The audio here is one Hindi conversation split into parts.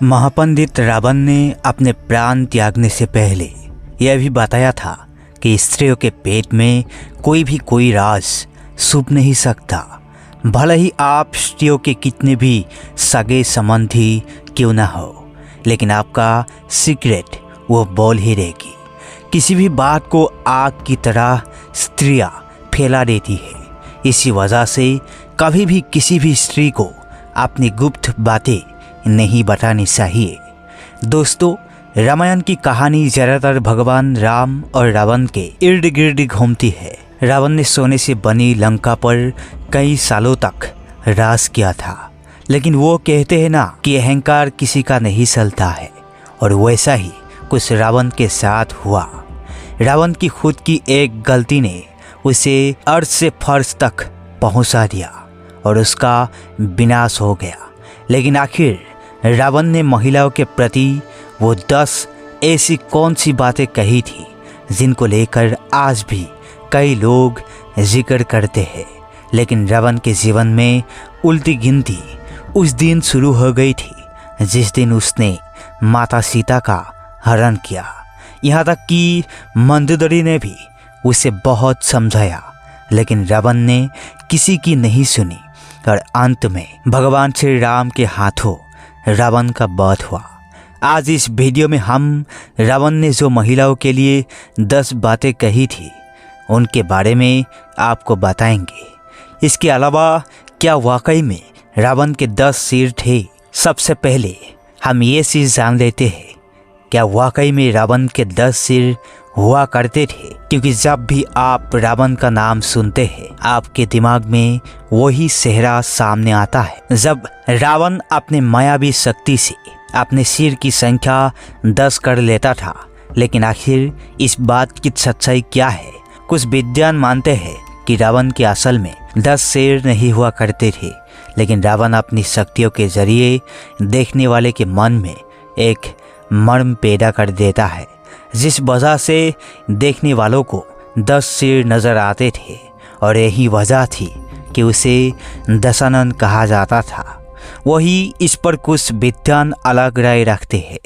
महापंडित रावण ने अपने प्राण त्यागने से पहले यह भी बताया था कि स्त्रियों के पेट में कोई राज छुप नहीं सकता। भले ही आप स्त्रियों के कितने भी सगे संबंधी क्यों ना हो, लेकिन आपका सीक्रेट वो बोल ही रहेगी। किसी भी बात को आग की तरह स्त्रियां फैला देती है। इसी वजह से कभी भी किसी भी स्त्री को अपनी गुप्त बातें नहीं बतानी चाहिए। दोस्तों, रामायण की कहानी ज़्यादातर भगवान राम और रावण के इर्द गिर्द घूमती है। रावण ने सोने से बनी लंका पर कई सालों तक राज किया था, लेकिन वो कहते हैं ना कि अहंकार किसी का नहीं चलता है, और वैसा ही कुछ रावण के साथ हुआ। रावण की खुद की एक गलती ने उसे अर्श से फर्श तक पहुंचा दिया और उसका विनाश हो गया। लेकिन आखिर रावण ने महिलाओं के प्रति वो 10 ऐसी कौन सी बातें कही थी जिनको लेकर आज भी कई लोग जिक्र करते हैं। लेकिन रावण के जीवन में उल्टी गिनती उस दिन शुरू हो गई थी जिस दिन उसने माता सीता का हरण किया। यहाँ तक कि मंदोदरी ने भी उसे बहुत समझाया, लेकिन रावण ने किसी की नहीं सुनी और अंत में भगवान श्री राम के हाथों रावण का वध हुआ। आज इस वीडियो में हम रावण ने जो महिलाओं के लिए 10 बातें कही थी उनके बारे में आपको बताएंगे। इसके अलावा क्या वाकई में रावण के 10 सिर थे? सबसे पहले हम ये चीज़ जान लेते हैं, क्या वाकई में रावण के 10 सिर हुआ करते थे? क्योंकि जब भी आप रावण का नाम सुनते हैं आपके दिमाग में वही चेहरा सामने आता है, जब रावण अपने मायावी शक्ति से अपने सिर की संख्या 10 कर लेता था। लेकिन आखिर इस बात की सच्चाई क्या है? कुछ विद्वान मानते हैं कि रावण के असल में 10 सिर नहीं हुआ करते थे, लेकिन रावण अपनी शक्तियों के जरिए देखने वाले के मन में एक मर्म पैदा कर देता है, जिस वजह से देखने वालों को 10 सिर नजर आते थे। और यही वजह थी कि उसे दशानन कहा जाता था। वही इस पर कुछ विद्वान अलग राय रखते हैं।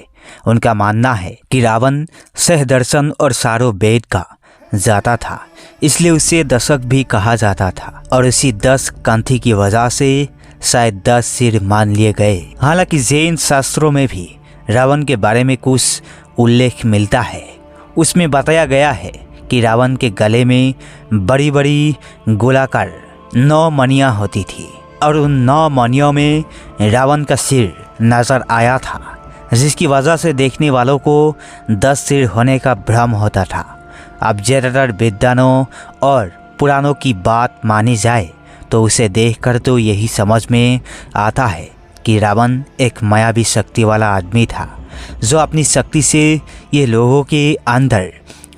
उनका मानना है कि रावण सहदर्शन और सारो वेद का जाता था, इसलिए उसे दशक भी कहा जाता था, और उसी 10 कंठी की वजह से शायद 10 सिर मान लिए गए। हालांकि जैन शास्त्रों में भी रावण के बारे में कुछ उल्लेख मिलता है। उसमें बताया गया है कि रावण के गले में बड़ी बड़ी गोलाकार 9 मणियाँ होती थी, और उन 9 मणियों में रावण का सिर नजर आया था, जिसकी वजह से देखने वालों को 10 सिर होने का भ्रम होता था। अब ज़्यादातर विद्वानों और पुराणों की बात मानी जाए तो उसे देखकर तो यही समझ में आता है कि रावण एक मायावी शक्ति वाला आदमी था, जो अपनी शक्ति से ये लोगों के अंदर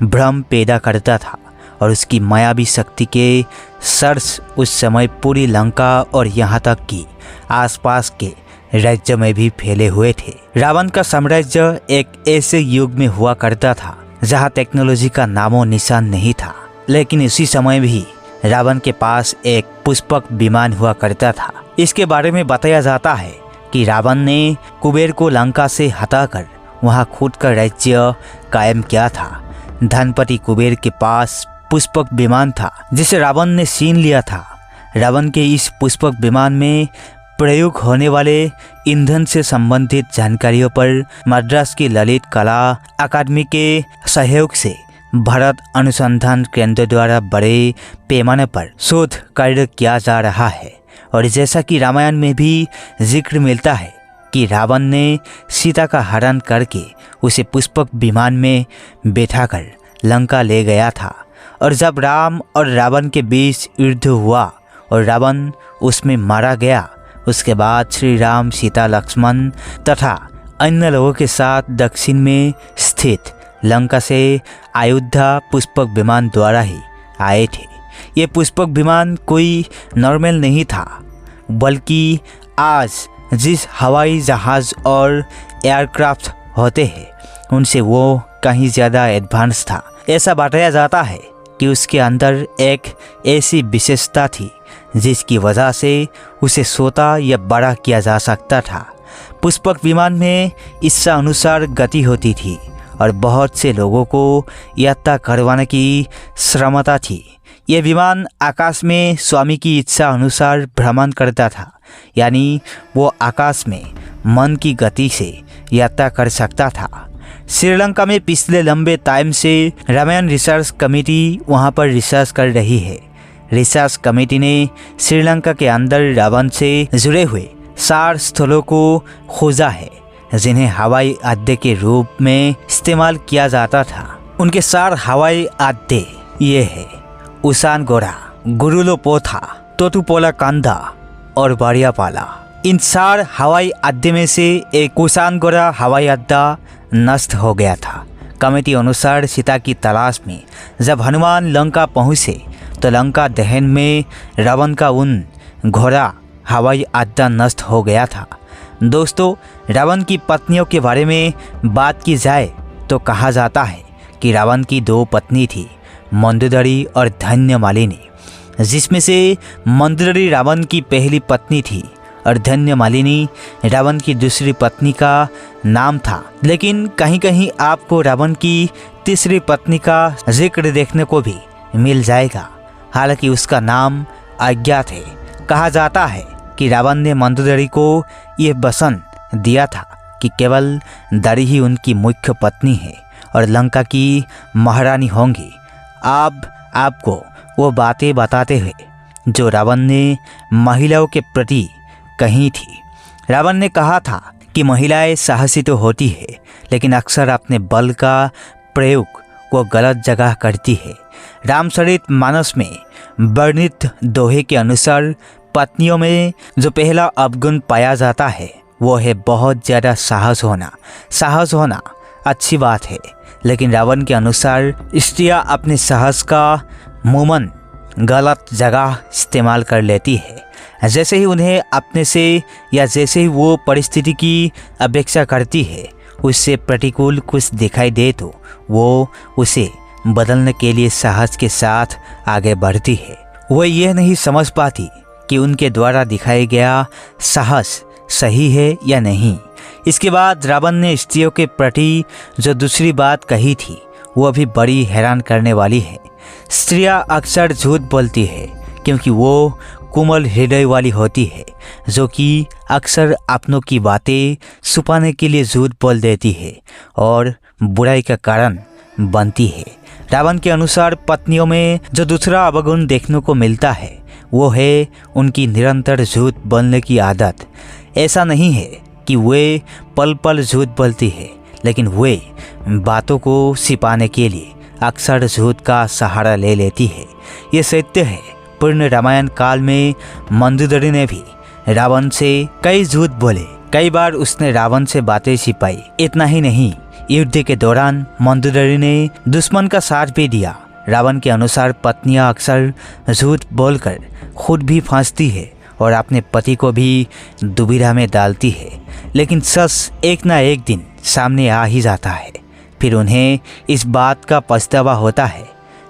भ्रम पैदा करता था। और उसकी मायावी शक्ति के सर्च उस समय पूरी लंका और यहाँ तक कि आसपास के राज्य में भी फैले हुए थे। रावण का साम्राज्य एक ऐसे युग में हुआ करता था जहाँ टेक्नोलॉजी का नामो निशान नहीं था, लेकिन उसी समय भी रावण के पास एक पुष्पक विमान हुआ करता था। इसके बारे में बताया जाता है कि रावण ने कुबेर को लंका से हटाकर वहां खुद का राज्य कायम किया था। धनपति कुबेर के पास पुष्पक विमान था जिसे रावण ने छीन लिया था। रावण के इस पुष्पक विमान में प्रयोग होने वाले ईंधन से संबंधित जानकारियों पर मद्रास की ललित कला अकादमी के सहयोग से भारत अनुसंधान केंद्र द्वारा बड़े पैमाने पर शोध कार्य किया जा रहा है। और जैसा कि रामायण में भी जिक्र मिलता है कि रावण ने सीता का हरण करके उसे पुष्पक विमान में बैठाकर लंका ले गया था। और जब राम और रावण के बीच युद्ध हुआ और रावण उसमें मारा गया, उसके बाद श्री राम, सीता, लक्ष्मण तथा अन्य लोगों के साथ दक्षिण में स्थित लंका से अयोध्या पुष्पक विमान द्वारा ही आए थे। ये पुष्पक विमान कोई नॉर्मल नहीं था, बल्कि आज जिस हवाई जहाज़ और एयरक्राफ्ट होते हैं उनसे वो कहीं ज़्यादा एडवांस था। ऐसा बताया जाता है कि उसके अंदर एक ऐसी विशेषता थी जिसकी वजह से उसे छोटा या बड़ा किया जा सकता था। पुष्पक विमान में इच्छा अनुसार गति होती थी और बहुत से लोगों को यात्रा करवाने की क्षमता थी। यह विमान आकाश में स्वामी की इच्छा अनुसार भ्रमण करता था, यानी वो आकाश में मन की गति से यात्रा कर सकता था। श्रीलंका में पिछले लंबे टाइम से रामायण रिसर्च कमेटी वहाँ पर रिसर्च कर रही है। रिसर्च कमेटी ने श्रीलंका के अंदर रावण से जुड़े हुए 4 स्थलों को खोजा है जिन्हें हवाई अड्डे के रूप में इस्तेमाल किया जाता था। उनके 4 हवाई अड्डे ये है: उसानगोरा, गुरुलोपोथा, तोटुपोलाकांदा और बारियापाला। इन 4 हवाई अड्डे में से एक उसानगोरा हवाई अड्डा नष्ट हो गया था। कमेटी अनुसार सीता की तलाश में जब हनुमान लंका पहुँचे तो लंका दहन में रावण का उन घोड़ा हवाई अड्डा नष्ट हो गया था। दोस्तों, रावण की पत्नियों के बारे में बात की जाए तो कहा जाता है कि रावण की 2 पत्नी थी, मंदोदरी और धन्यमालिनी, जिसमें से मंदोदरी रावण की पहली पत्नी थी और धन्यमालिनी रावण की दूसरी पत्नी का नाम था। लेकिन कहीं कहीं आपको रावण की तीसरी पत्नी का जिक्र देखने को भी मिल जाएगा, हालांकि उसका नाम अज्ञात है। कहा जाता है कि रावण ने मंदोदरी को यह वचन दिया था कि केवल दरी ही उनकी मुख्य पत्नी है और लंका की महारानी होंगी। आपको वो बातें बताते हुए जो रावण ने महिलाओं के प्रति कही थी। रावण ने कहा था कि महिलाएं साहसी तो होती है, लेकिन अक्सर अपने बल का प्रयोग वो गलत जगह करती है। रामचरित मानस में वर्णित दोहे के अनुसार पत्नियों में जो पहला अवगुण पाया जाता है वो है बहुत ज़्यादा साहस होना। साहस होना अच्छी बात है, लेकिन रावण के अनुसार स्त्रियां अपने साहस का मुमन गलत जगह इस्तेमाल कर लेती है। जैसे ही उन्हें अपने से या जैसे ही वो परिस्थिति की अपेक्षा करती है उससे प्रतिकूल कुछ दिखाई दे तो वो उसे बदलने के लिए साहस के साथ आगे बढ़ती है। वो यह नहीं समझ पाती कि उनके द्वारा दिखाया गया साहस सही है या नहीं। इसके बाद रावण ने स्त्रियों के प्रति जो दूसरी बात कही थी वो भी बड़ी हैरान करने वाली है। स्त्रियां अक्सर झूठ बोलती है क्योंकि वो कोमल हृदय वाली होती है, जो कि अक्सर अपनों की बातें छुपाने के लिए झूठ बोल देती है और बुराई का कारण बनती है। रावण के अनुसार पत्नियों में जो दूसरा अवगुण देखने को मिलता है वो है उनकी निरंतर झूठ बोलने की आदत। ऐसा नहीं है कि वे पल पल झूठ बोलती है, लेकिन वे बातों को छिपाने के लिए अक्सर झूठ का सहारा ले लेती है। ये सत्य है। पूर्ण रामायण काल में मंदोदरी ने भी रावण से कई झूठ बोले। कई बार उसने रावण से बातें छिपाई। इतना ही नहीं, युद्ध के दौरान मंदोदरी ने दुश्मन का साथ भी दिया। रावण के अनुसार पत्नियां अक्सर झूठ बोलकर खुद भी फंसती है और अपने पति को भी दुविधा में डालती है, लेकिन सच एक ना एक दिन सामने आ ही जाता है। फिर उन्हें इस बात का पछतावा होता है।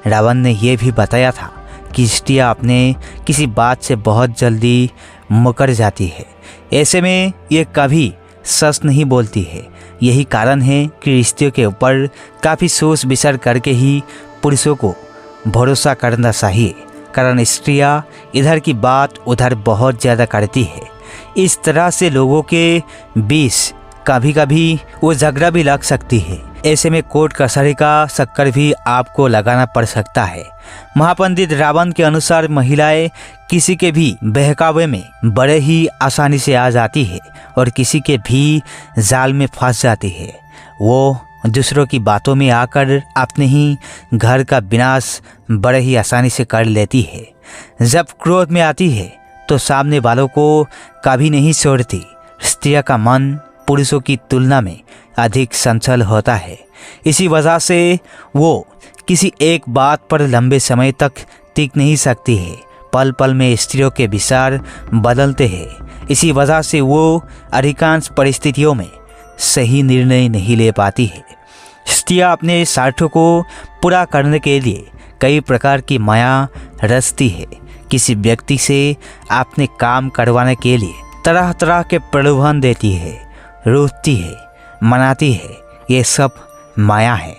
रावण ने यह भी बताया था कि स्त्रियां अपने किसी बात से बहुत जल्दी मुकर जाती है। ऐसे में ये कभी सच नहीं बोलती है। यही कारण है कि स्त्रियों के ऊपर काफ़ी सोच विचार करके ही पुरुषों को भरोसा करना चाहिए, कारण स्त्रियां इधर की बात उधर बहुत ज़्यादा करती है। इस तरह से लोगों के बीच कभी कभी वो झगड़ा भी लग सकती है। ऐसे में कोर्ट कचहरी का चक्कर भी आपको लगाना पड़ सकता है। महापंडित रावण के अनुसार महिलाएं किसी के भी बहकावे में बड़े ही आसानी से आ जाती है और किसी के भी जाल में फंस जाती है। वो दूसरों की बातों में आकर अपने ही घर का विनाश बड़े ही आसानी से कर लेती है। जब क्रोध में आती है तो सामने वालों को कभी नहीं छोड़ती। स्त्रियों का मन पुरुषों की तुलना में अधिक चंचल होता है। इसी वजह से वो किसी एक बात पर लंबे समय तक टिक नहीं सकती है। पल पल में स्त्रियों के विचार बदलते हैं। इसी वजह से वो अधिकांश परिस्थितियों में सही निर्णय नहीं ले पाती है। स्त्रियां अपने स्वार्थों को पूरा करने के लिए कई प्रकार की माया रचती है। किसी व्यक्ति से अपने काम करवाने के लिए तरह तरह के प्रलोभन देती है। रोकती है, मनाती है, ये सब माया है।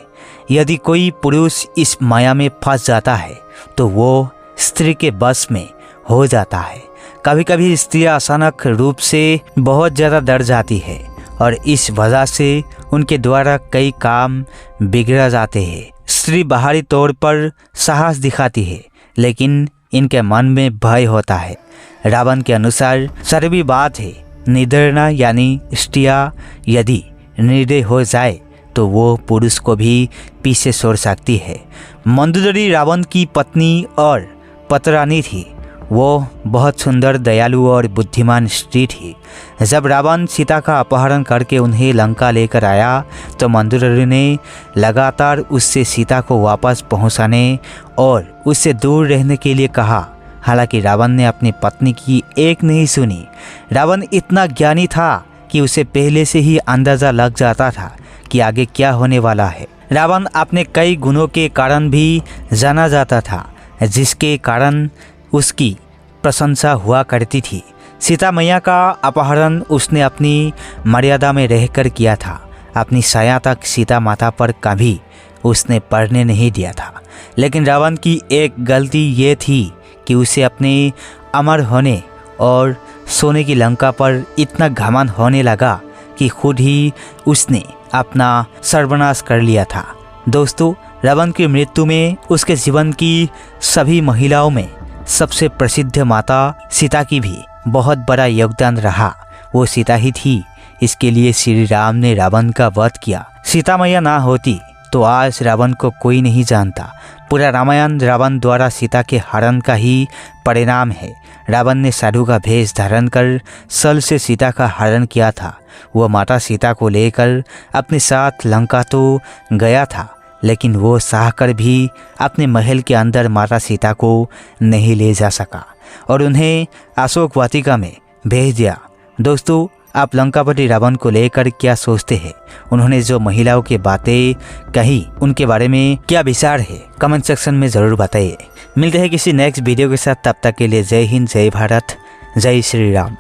यदि कोई पुरुष इस माया में फंस जाता है तो वो स्त्री के बस में हो जाता है। कभी कभी स्त्रियां अचानक रूप से बहुत ज़्यादा डर जाती है और इस वजह से उनके द्वारा कई काम बिगड़ जाते हैं। स्त्री बाहरी तौर पर साहस दिखाती है लेकिन इनके मन में भय होता है। रावण के अनुसार सर्वी बात है, निडरना यानी स्त्रियां यदि निर्दय हो जाए तो वो पुरुष को भी पीछे छोड़ सकती है। मंदोदरी रावण की पत्नी और पतरानी थी। वो बहुत सुंदर, दयालु और बुद्धिमान स्त्री थी। जब रावण सीता का अपहरण करके उन्हें लंका लेकर आया तो मंदोदरी ने लगातार उससे सीता को वापस पहुंचाने और उससे दूर रहने के लिए कहा। हालांकि रावण ने अपनी पत्नी की एक नहीं सुनी। रावण इतना ज्ञानी था कि उसे पहले से ही अंदाज़ा लग जाता था कि आगे क्या होने वाला है। रावण अपने कई गुणों के कारण भी जाना जाता था, जिसके कारण उसकी प्रशंसा हुआ करती थी। सीता मैया का अपहरण उसने अपनी मर्यादा में रहकर किया था। अपनी साया तक सीता माता पर कभी उसने पड़ने नहीं दिया था। लेकिन रावण की एक गलती ये थी कि उसे अपने अमर होने और सोने की लंका पर इतना घमंड होने लगा कि खुद ही उसने अपना सर्वनाश कर लिया था। दोस्तों, रावण की मृत्यु में उसके जीवन की सभी महिलाओं में सबसे प्रसिद्ध माता सीता की भी बहुत बड़ा योगदान रहा। वो सीता ही थी, इसके लिए श्री राम ने रावण का वध किया। सीता मैया ना होती तो आज रावण को कोई नहीं जानता। पूरा रामायण रावण द्वारा सीता के हरण का ही परिणाम है। रावण ने साधु का भेष धारण कर सल से सीता का हरण किया था। वह माता सीता को लेकर अपने साथ लंका तो गया था, लेकिन वो चाहकर भी अपने महल के अंदर माता सीता को नहीं ले जा सका और उन्हें अशोक वाटिका में भेज दिया। दोस्तों, आप लंकापति रावण को लेकर क्या सोचते हैं? उन्होंने जो महिलाओं की बातें कही उनके बारे में क्या विचार है? कमेंट सेक्शन में ज़रूर बताइए। मिलते हैं किसी नेक्स्ट वीडियो के साथ, तब तक के लिए जय हिंद, जय भारत, जय श्री राम।